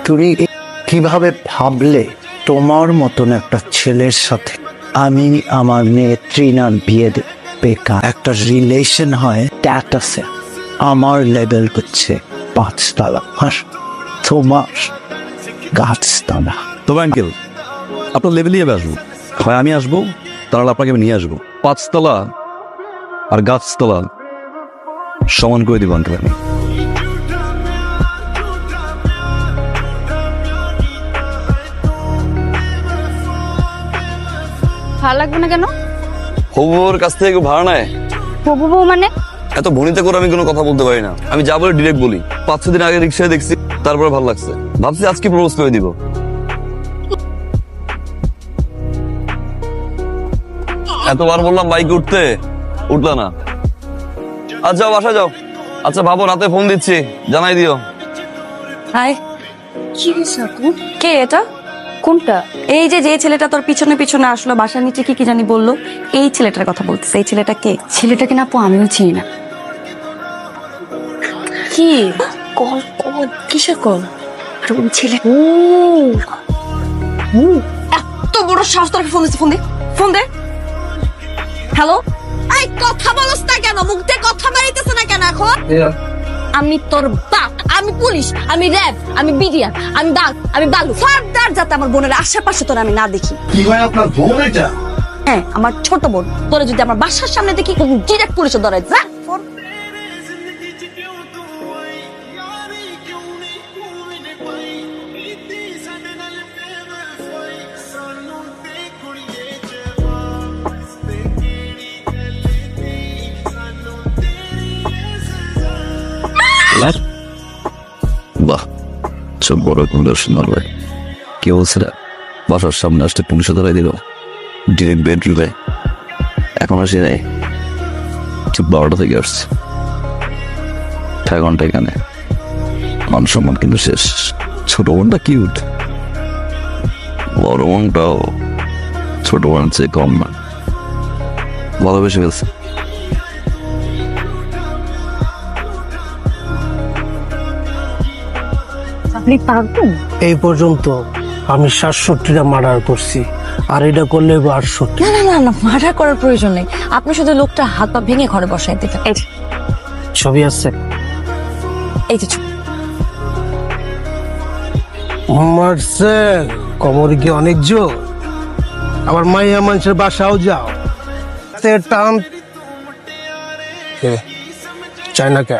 তুমি কিভাবে ভাবলে তোমার মতন একটা ছেলের সাথে আমি আমার মেয়ে ট্রিনার বিয়ে দেব? বেকার একটা রিলেশন হয় স্ট্যাটাসে, আমার লেভেল হচ্ছে 5 তলা, আর তোমার গাছতলা। তবে আঙ্কেল, আপনার লেভেলই আমি আসবো, হয় আমি আসবো, তাহলে আপনাকে আমি নিয়ে আসবো। 5 তলা আর গাছতলা সমান করে দিব আঙ্কেল আমি। ভালো লাগবে না কেন? হবুর কাছ থেকে কেউ ভাড়া নেয়? হবু বউ মানে? এত ভনিতে করে আমি কোনো কথা বলতে পারি না, আমি যা বলে ডিরেক্ট বলি। 5-6 দিন আগে রিক্সায় দেখছি, তারপরে ভালো লাগছে, ভাবছি আজকে প্রপোজ করে দিব। এতবার বললাম বাইকে উঠতে, উঠলা না। আচ্ছা যাও, বাসা যাও। আচ্ছা ভাবো, রাতে ফোন দিচ্ছি, জানাই দিও। হাই, কি হয়েছে আপু? কে এটা? কোনটা? এই যে ছেলেটা তোর পিছনে পিছনে আসলো, বাসার নিচে কি কি জানি বললো, এই ছেলেটার কথা বলতেছে। এই ছেলেটা কে? ছেলেটাকে না আপু আমিও চিনি না। কি কল কল? কিসের কল? আর ওই ছেলে এত বড় সাহস, তোর ফোন দিচ্ছে? ফোন দে, ফোন দে। হ্যালো, এই কথা বলছ না কেন? মুখ দিয়ে কথা বেরিতেছে না কেন এখন? আমি তোর বাপ, আমি পুলিশ, আমি র্যাব, আমি বিডিআর, আমি বাঘ, আমি বালু। ফার্দার যাতে আমার বোনের আশেপাশে তোর আমি না দেখি। কি হয় আপনার বোন এটা? হ্যাঁ, আমার ছোট বোন। তোরে যদি আমার বাসার সামনে দেখি, ডিরেক্ট পুলিশে ধরে যা। বাহ, সব বড় কোন দর্শন ভাই। কি বলছে না, বাসার সামনে আসতে পুলিশে ধরাই দিল, ডিরেক্ট বেডরুমে। এখন আসি নাই, ঠিক 12টা থেকে আসছে, 6 ঘন্টা এখানে। মান সম্মান কিন্তু শেষ। ছোট বোনটা কিউট, বড় বোনটাও ছোট বোনের চেয়ে কম না, ভালোবেসে ফেলছে। আপনি পারবেন? এই পর্যন্ত আমি 67টা মার্ডার করছি, আর এটা করলে 68। না না না না, মার্ডার করার প্রয়োজন নেই। আপনি শুধু লোকটা হাত পা ভেঙে ঘরে বসাই দেবেন। এই যে, ছবি আছে? এই যে ছবি। মারছে কোমর কি অনেক জোর? আবার মাইয়া মানুষের বাসাও যাও, টান চায় না কে?